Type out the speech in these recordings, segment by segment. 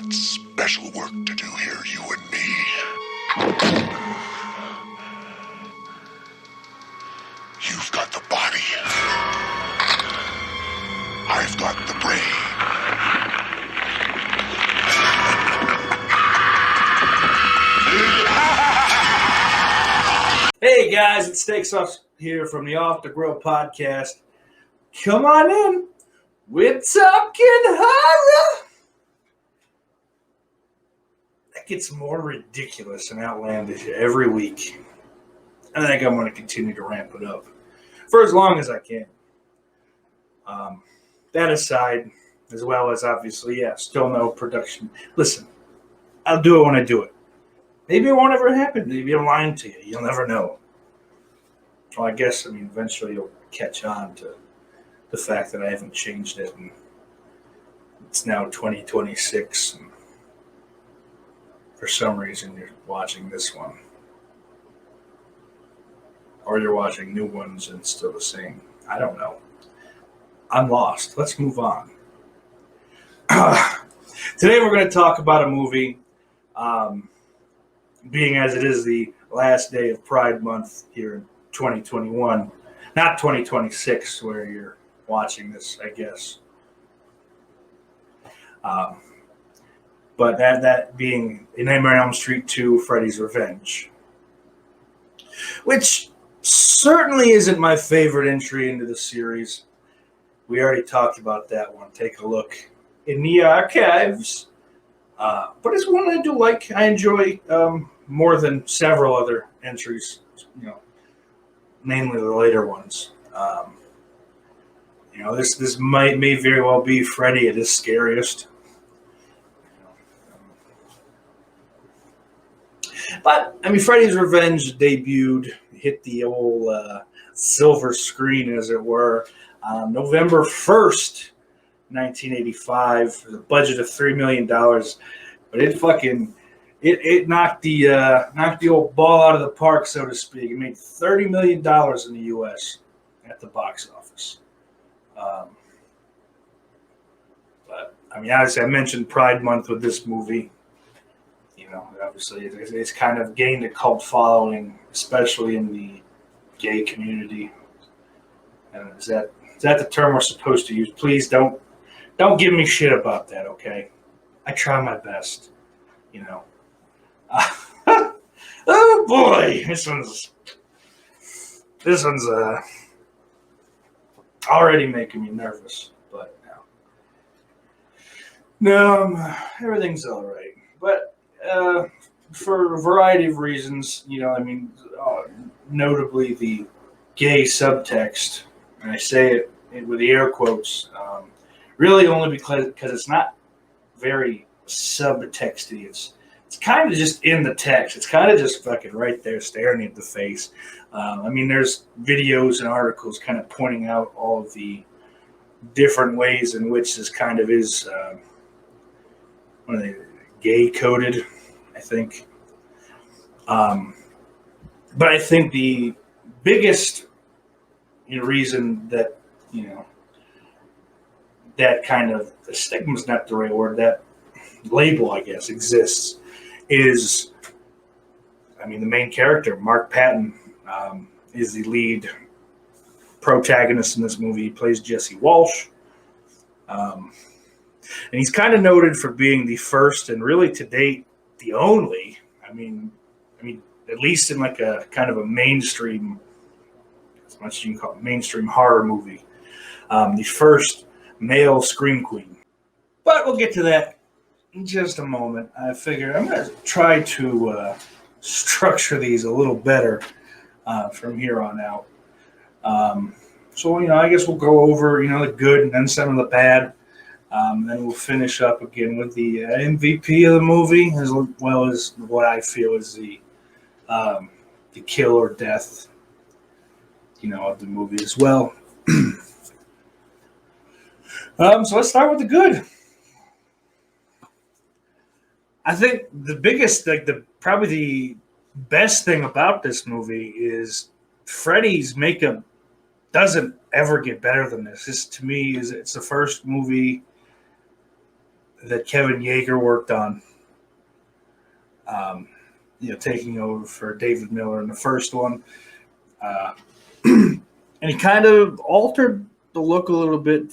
got special work to do here, you and me. You've got the body. I've got the brain. Hey guys, it's Steaks Off here from the Off the Grill podcast. Come on in. We're talking horror. That gets more ridiculous and outlandish every week. I think I'm going to continue to ramp it up for as long as I can. That aside, as well as obviously, still no production. Listen, I'll do it when I do it. Maybe it won't ever happen. Maybe I'm lying to you. You'll never know. Well, I guess, eventually you'll catch on to the fact that I haven't changed it. And it's now 2026. And for some reason, you're watching this one. Or you're watching new ones and it's still the same. I don't know. I'm lost. Let's move on. Today we're going to talk about a movie, being as it is the last day of Pride Month here in 2021. Not 2026 where you're watching this, I guess. But that being A Nightmare on Elm Street 2, Freddy's Revenge. Which certainly isn't my favorite entry into the series. We already talked about that one. Take a look in the archives. But it's one I do like. I enjoy more than several other entries, mainly the later ones. This may very well be Freddy at his scariest. But, Freddy's Revenge debuted, hit the old silver screen, as it were, on November 1st, 1985, with a budget of $3 million. But it knocked the old ball out of the park, so to speak. It made $30 million in the U.S. at the box office. But, obviously, I mentioned Pride Month with this movie. Obviously, it's kind of gained a cult following, especially in the gay community. And is that the term we're supposed to use? Please don't give me shit about that, okay? I try my best, Oh boy, this one's already making me nervous, but no, everything's all right. But for a variety of reasons, notably the gay subtext, and I say it with the air quotes, really only because it's not very subtexty. It's kind of just in the text. It's kind of just fucking right there staring at the face. There's videos and articles kind of pointing out all of the different ways in which this kind of is, what are they, gay coded, I think. But I think the biggest reason that, that kind of stigma's not the right word, that label, I guess, exists is, the main character, Mark Patton, is the lead protagonist in this movie. He plays Jesse Walsh. And he's kind of noted for being the first and really to date the only, at least in like a kind of a mainstream, as much as you can call it, mainstream horror movie, the first male scream queen. But we'll get to that in just a moment. I figured I'm going to try to structure these a little better from here on out. So, I guess we'll go over, the good and then some of the bad. Then we'll finish up again with the MVP of the movie, as well as what I feel is the kill or death, of the movie as well. So let's start with the good. I think the biggest, probably the best thing about this movie is Freddy's makeup doesn't ever get better than this. This, to me, it's the first movie that Kevin Yeager worked on. Taking over for David Miller in the first one. Uh, and he kind of altered the look a little bit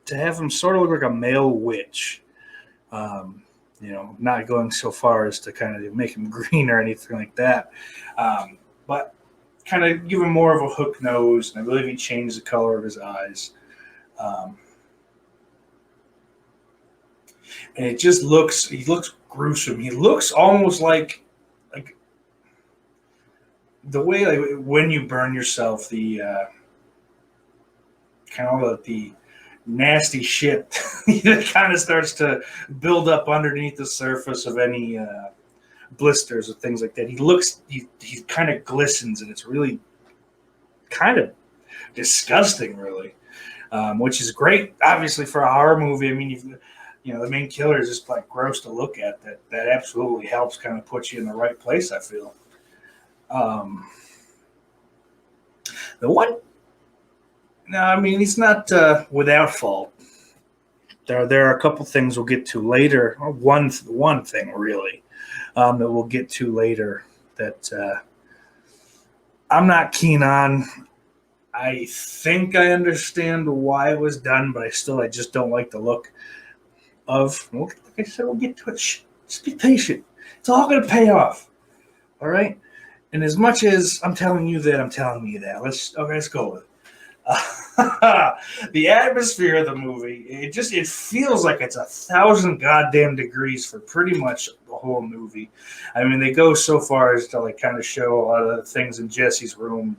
to have him sort of look like a male witch. Not going so far as to kind of make him green or anything like that. But kind of give him more of a hook nose, and I believe he changed the color of his eyes. And he looks gruesome. He looks almost like the way like when you burn yourself, the kind of the nasty shit that kind of starts to build up underneath the surface of any blisters or things like that. He kind of glistens, and it's really kind of disgusting, really, which is great, obviously, for a horror movie. I mean, the main killer is just like gross to look at. That absolutely helps kind of put you in the right place, I feel. The one, no, I mean, he's not without fault. There are a couple things we'll get to later. One thing really that we'll get to later that I'm not keen on. I think I understand why it was done, but I just don't like the look of. Like I said, we'll get to it. Just be patient. It's all going to pay off. All right. And as much as I'm telling you that, I'm telling you that. Let's go with it. The atmosphere of the movie, it feels like it's 1,000 goddamn degrees for pretty much the whole movie. I mean, they go so far as to like kind of show a lot of the things in Jesse's room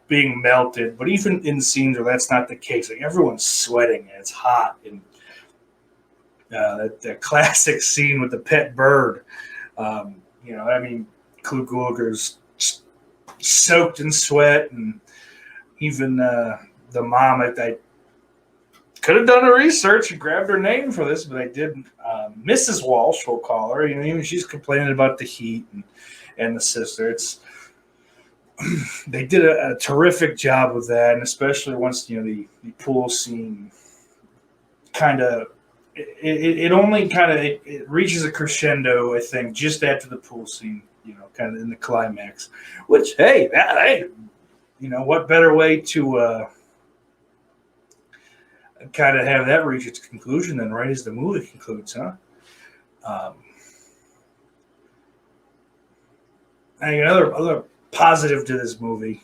being melted, but even in scenes where that's not the case, like everyone's sweating and it's hot, and that classic scene with the pet bird, Klug Gulliger's soaked in sweat, and even the mom, I could have done a research and grabbed her name for this, but I didn't. Mrs. Walsh, we'll call her. Even she's complaining about the heat and the sister. They did a terrific job with that, and especially once the pool scene kind of it only kind of it reaches a crescendo, I think, just after the pool scene. Kind of in the climax. Which, hey, what better way to kind of have that reach its conclusion than right as the movie concludes, huh? I think another positive to this movie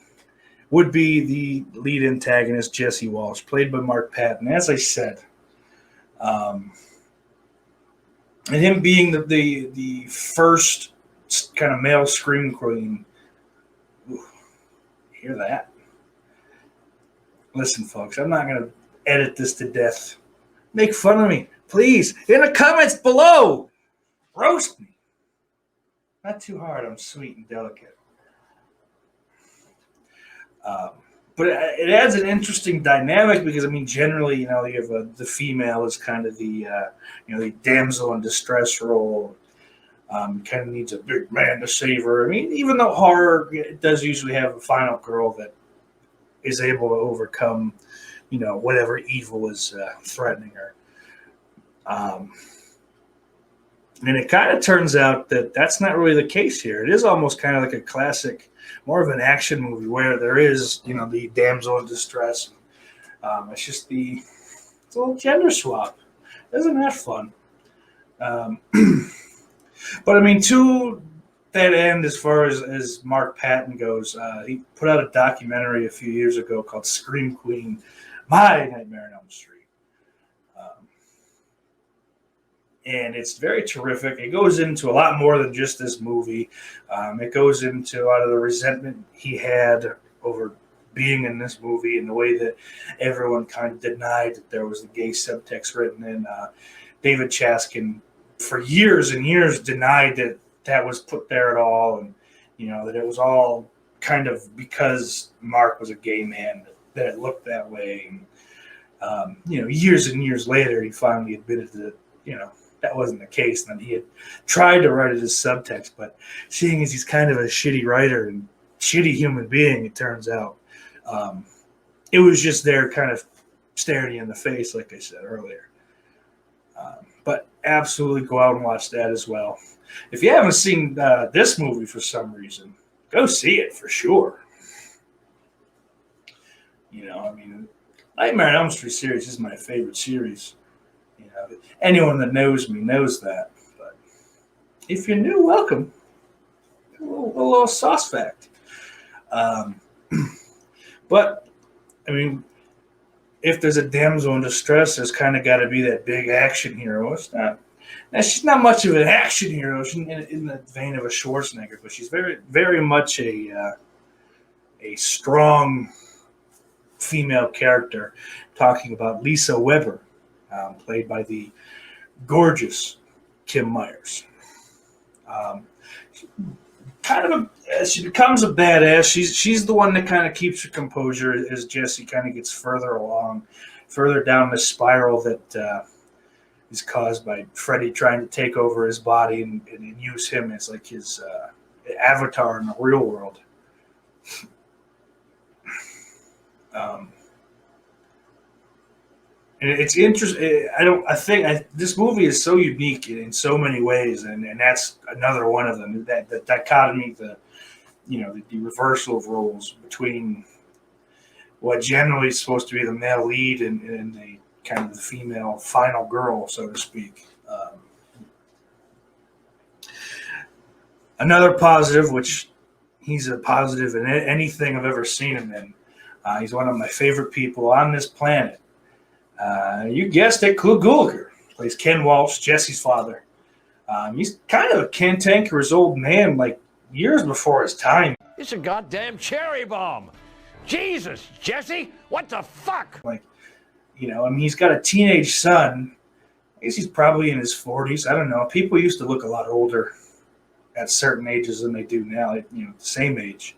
would be the lead antagonist, Jesse Walsh, played by Mark Patton. As I said, and him being the first kind of male scream queen. Ooh, hear that? Listen, folks, I'm not going to edit this to death. Make fun of me, please, in the comments below. Roast me. Not too hard. I'm sweet and delicate. But it adds an interesting dynamic because, I mean, generally, you have the female is kind of the damsel in distress role. Kind of needs a big man to save her. I mean, even though horror does usually have a final girl that is able to overcome, whatever evil is threatening her. And it kind of turns out that that's not really the case here. It is almost kind of like a classic, more of an action movie where there is, the damsel in distress. It's just it's a little gender swap. Isn't that fun? But I mean, to that end, as far as Mark Patton goes, he put out a documentary a few years ago called Scream Queen, My Nightmare on Elm Street. And it's very terrific. It goes into a lot more than just this movie. It goes into a lot of the resentment he had over being in this movie and the way that everyone kind of denied that there was a gay subtext written in. David Chaskin, for years and years, denied that was put there at all, and that it was all kind of because Mark was a gay man that it looked that way. And years and years later, he finally admitted that that wasn't the case, and that he had tried to write it as subtext, but seeing as he's kind of a shitty writer and shitty human being, it turns out it was just there, kind of staring you in the face, like I said earlier. But absolutely go out and watch that as well. If you haven't seen this movie for some reason, go see it for sure. I mean, Nightmare on Elm Street series is my favorite series. Anyone that knows me knows that. But if you're new, welcome. A little sauce fact. Um, but I mean, if there's a damsel in distress, there's kind of got to be that big action hero. It's not. Now, she's not much of an action hero. She's in the vein of a Schwarzenegger, but she's very, very much a strong female character. Talking about Lisa Weber, played by the gorgeous Kim Myers. She becomes a badass. She's the one that kind of keeps her composure as Jesse kind of gets further down the spiral that is caused by Freddy trying to take over his body and use him as like his avatar in the real world. And it's interesting. This movie is so unique in so many ways, and that's another one of them. That the dichotomy, the reversal of roles between what generally is supposed to be the male lead and the kind of the female final girl, so to speak. Another positive, which he's a positive in anything I've ever seen him in. He's one of my favorite people on this planet. You guessed it, Clu Gulager plays Ken Walsh, Jesse's father. He's kind of a cantankerous old man, like years before his time. It's a goddamn cherry bomb. Jesus, Jesse, what the fuck? He's got a teenage son. I guess he's probably in his 40s. I don't know. People used to look a lot older at certain ages than they do now, the same age.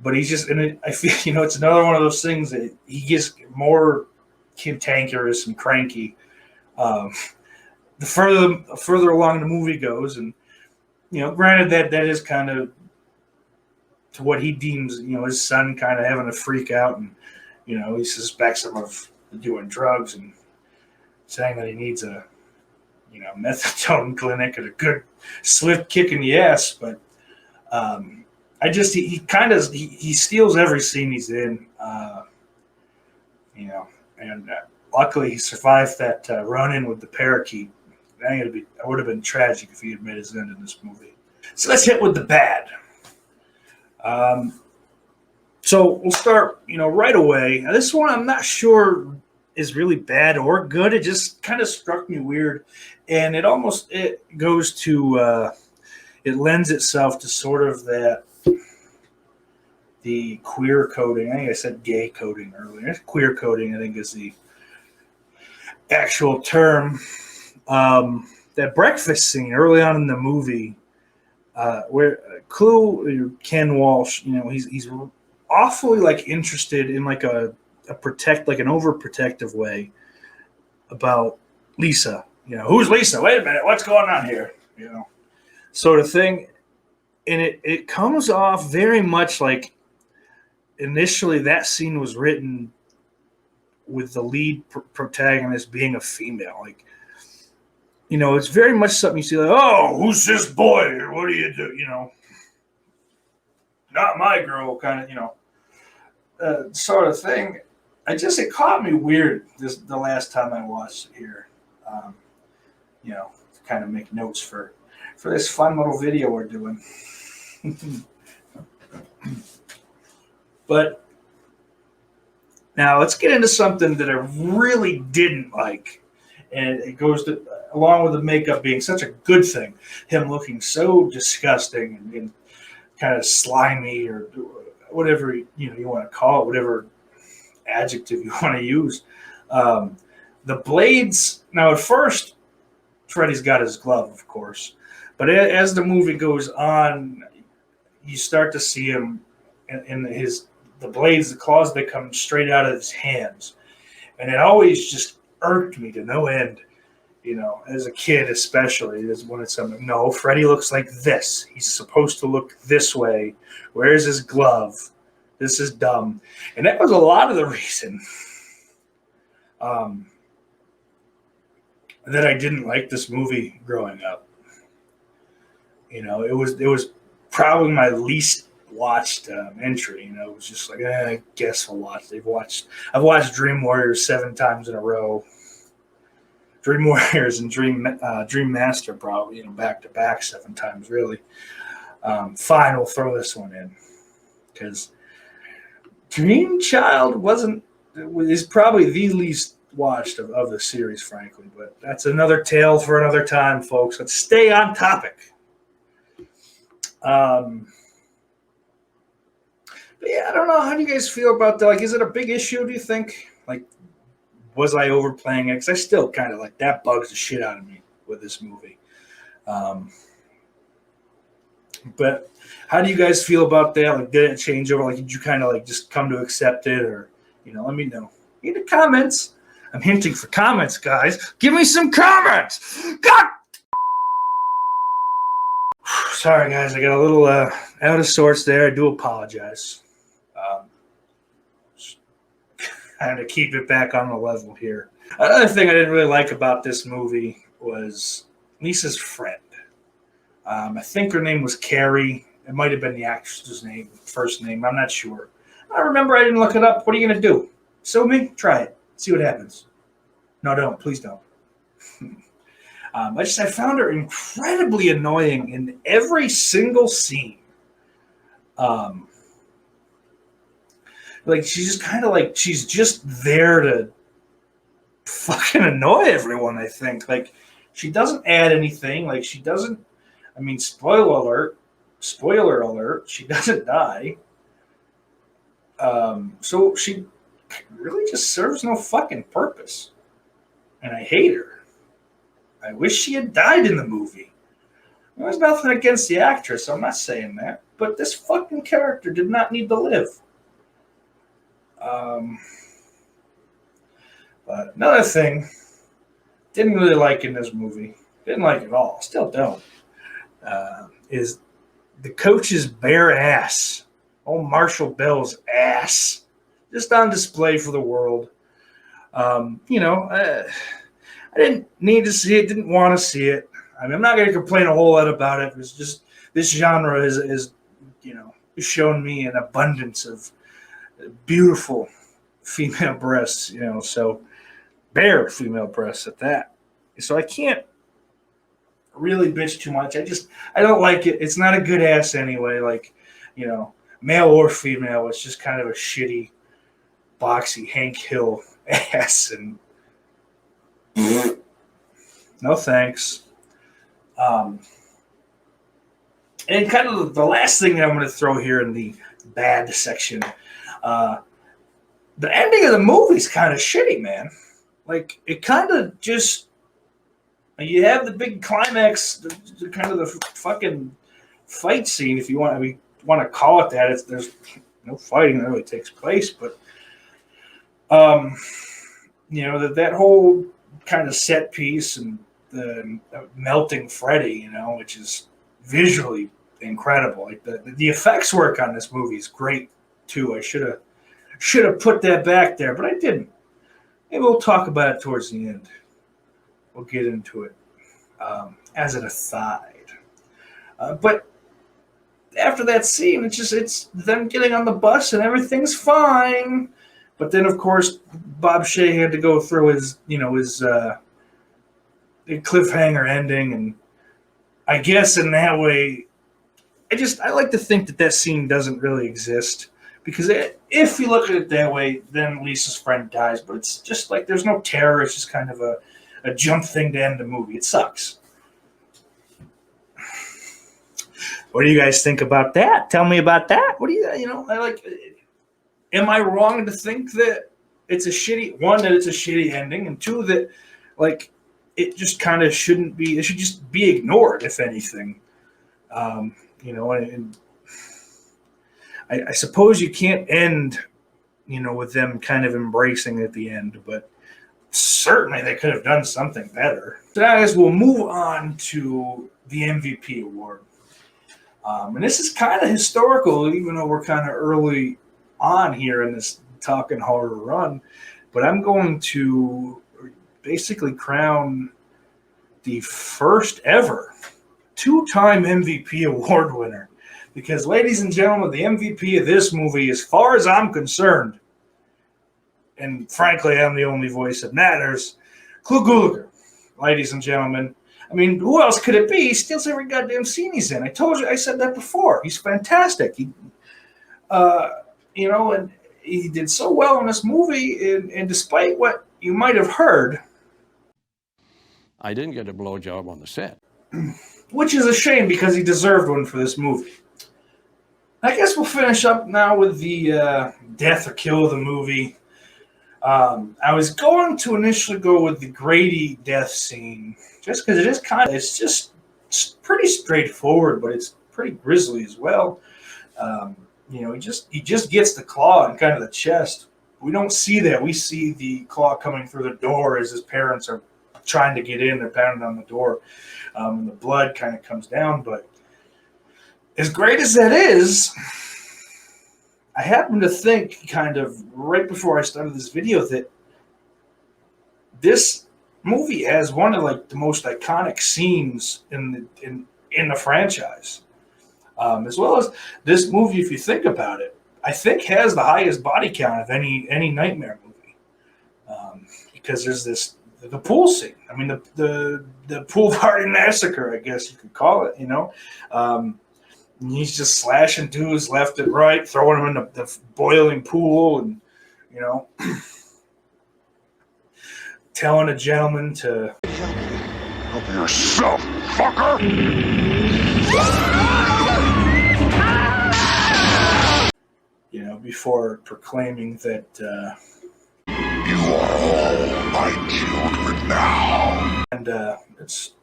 But he's just, and I feel, it's another one of those things that he gets more cantankerous and cranky. The further along the movie goes, and, granted that is kind of to what he deems, his son kind of having a freak out, and, he suspects him of doing drugs and saying that he needs a, methadone clinic and a good swift kick in the ass. But, he steals every scene he's in, and luckily he survived that run-in with the parakeet. It would have been tragic if he had made his end in this movie. So let's hit with the bad. So we'll start, right away. Now, this one I'm not sure is really bad or good. It just kind of struck me weird, and it goes to it lends itself to sort of that. The queer coding. I think I said gay coding earlier. Queer coding, I think, is the actual term. That breakfast scene early on in the movie, where Ken Walsh, he's awfully interested in like an overprotective way about Lisa. Who's Lisa? Wait a minute, what's going on here? Sort of thing, and it comes off very much like. Initially, that scene was written with the lead protagonist being a female. It's very much something you see like, oh, who's this boy? Or what do you do? Not my girl kind of, sort of thing. It caught me weird the last time I watched it here. To kind of make notes for this fun little video we're doing. But now let's get into something that I really didn't like. And it goes along with the makeup being such a good thing. Him looking so disgusting and kind of slimy or whatever you want to call it, whatever adjective you want to use. The blades, now at first, Freddy's got his glove, of course. But as the movie goes on, you start to see him in the blades, the claws that come straight out of his hands. And it always just irked me to no end, as a kid especially, is when it's something, no, Freddy looks like this. He's supposed to look this way. Where's his glove? This is dumb. And that was a lot of the reason. that I didn't like this movie growing up. It was probably my least watched entry. It was just like, I guess I'll watch. I've watched Dream Warriors 7 times in a row. Dream Warriors and Dream Master probably back to back 7 times really. Fine, we'll throw this one in because Dream Child is probably the least watched of the series, frankly. But that's another tale for another time, folks. Let's stay on topic. But yeah, I don't know. How do you guys feel about that? Like, is it a big issue, do you think? Like, was I overplaying it? Because I still kind of that bugs the shit out of me with this movie. But how do you guys feel about that? Like, did it change over? Like, did you kind of just come to accept it? Or, let me know in the comments. I'm hinting for comments, guys. Give me some comments. God! Sorry, guys. I got a little out of sorts there. I do apologize. I had to keep it back on the level here. Another thing I didn't really like about this movie was Lisa's friend. I think her name was Carrie. It might have been the actress's first name. I'm not sure. I remember I didn't look it up. What are you going to do? Sue me? Try it. See what happens. No, don't. Please don't. I found her incredibly annoying in every single scene. She's just kind of she's just there to fucking annoy everyone, I think. She doesn't add anything. She doesn't, spoiler alert, she doesn't die. So she really just serves no fucking purpose. And I hate her. I wish she had died in the movie. There's nothing against the actress, I'm not saying that. But this fucking character did not need to live. But another thing, didn't really like in this movie, didn't like it at all, still don't, is the coach's bare ass. Oh, Marshall Bell's ass. Just on display for the world. I didn't need to see it, didn't want to see it. I'm not going to complain a whole lot about it. It's just this genre is shown me an abundance of beautiful female breasts, so bare female breasts at that. So I can't really bitch too much. I don't like it. It's not a good ass anyway. Male or female, it's just kind of a shitty, boxy Hank Hill ass, and no thanks. And kind of the last thing that I'm going to throw here in the bad section, the ending of the movie's kind of shitty, man. It kind of just, you have the big climax, the kind of the fucking fight scene, if you want to call it that. There's no fighting that really takes place, but that whole kind of set piece and the melting Freddy, which is visually incredible. The effects work on this movie is great too. I should have put that back there, but I didn't. Maybe we'll talk about it towards the end. We'll get into it as an aside. But after that scene, it's them getting on the bus and everything's fine. But then, of course, Bob Shea had to go through his cliffhanger ending, and I guess in that way, I like to think that scene doesn't really exist, because if you look at it that way, then Lisa's friend dies. But it's just there's no terror. It's just kind of a jump thing to end the movie. It sucks. What do you guys think about that? Tell me about that. What do you am I wrong to think that it's a shitty ending, and two, that it just kind of shouldn't be, it should just be ignored, if anything. And I suppose you can't end, with them kind of embracing at the end, but certainly they could have done something better. So guys, we'll move on to the MVP award. And this is kind of historical, even though we're kind of early on here in this Talkin' Horror run. But I'm going to basically crown the first ever two-time MVP award winner. Because, ladies and gentlemen, the MVP of this movie, as far as I'm concerned, and frankly, I'm the only voice that matters, Clu Gulager. Ladies and gentlemen, I mean, who else could it be? He steals every goddamn scene he's in. I said that before. He's fantastic. And he did so well in this movie, and despite what you might have heard, I didn't get a blowjob on the set. Which is a shame because he deserved one for this movie. I guess we'll finish up now with the death or kill of the movie. I was going to initially go with the Grady death scene, just because it's just pretty straightforward, but it's pretty grisly as well. He just gets the claw in kind of the chest. We don't see that. We see the claw coming through the door as his parents are trying to get in. They're pounding on the door, and the blood kind of comes down. But as great as that is, I happen to think kind of right before I started this video that this movie has one of like the most iconic scenes in the franchise. As well as this movie, if you think about it, I think has the highest body count of any Nightmare movie. Because there's the pool scene. I mean, the pool party massacre, I guess you could call it, and he's just slashing dudes left and right, throwing them in the boiling pool, and, telling a gentleman to Help yourself, fucker! Before proclaiming that You are all my children now. and it's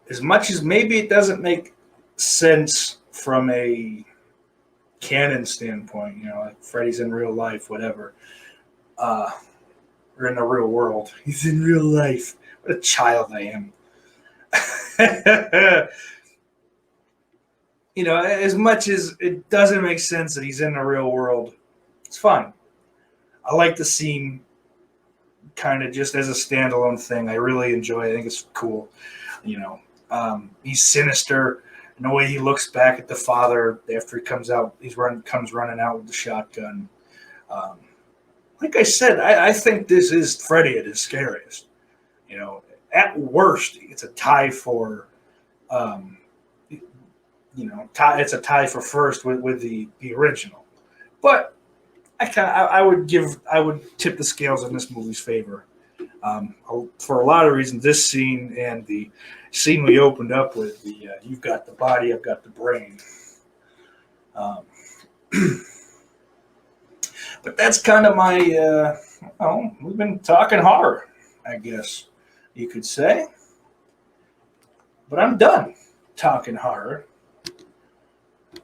as much as maybe it doesn't make sense from a canon standpoint, like Freddy's in real life, whatever, or in the real world. He's in real life. What a child I am. As much as it doesn't make sense that he's in the real world, it's fine. I like the scene kind of just as a standalone thing. I really enjoy it. I think it's cool. He's sinister. And the way he looks back at the father after he comes out, comes running out with the shotgun. Like I said, I think this is Freddy at his scariest. At worst, it's a tie for, it's a tie for first with the original. But I would tip the scales in this movie's favor. For a lot of reasons, this scene and the scene we opened up with, you've got the body, I've got the brain. But that's kind of my, we've been talking horror, I guess you could say. But I'm done talking horror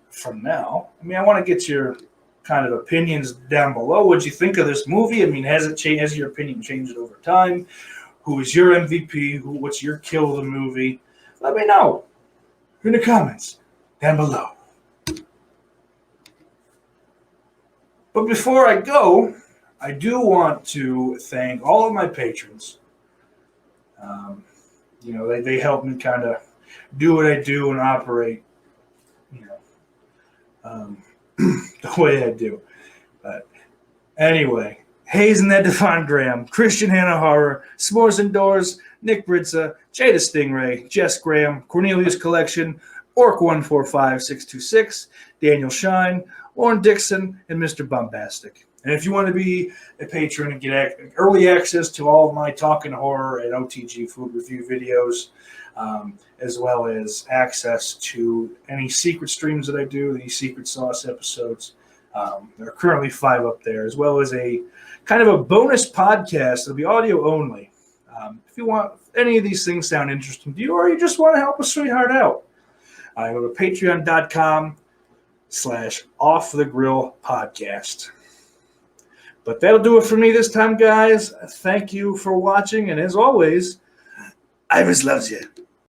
from now. I mean, I want to get your kind of opinions down below. What'd you think of this movie? I mean, has it changed? Has your opinion changed over time? Who is your MVP? What's your kill of the movie? Let me know in the comments down below. But before I go, I do want to thank all of my patrons. They help me kind of do what I do and operate, the way I do. But anyway, Hayes and Ed Devon Graham, Christian Hannah Horror, S'mores Indoors, Nick Britza, Jada Stingray, Jess Graham, Cornelius Collection, Orc145626, Daniel Shine, Lauren Dixon, and Mr. Bombastic. And if you want to be a patron and get early access to all of my Talkin' Horror and OTG food review videos, as well as access to any secret streams that I do, the Secret Sauce episodes, there are currently 5 up there, as well as a kind of a bonus podcast. It'll be audio only. If you want any of these things sound interesting to you, or you just want to help a sweetheart out, go to patreon.com/offthegrill-podcast. But that'll do it for me this time, guys. Thank you for watching, and as always, I just loves you.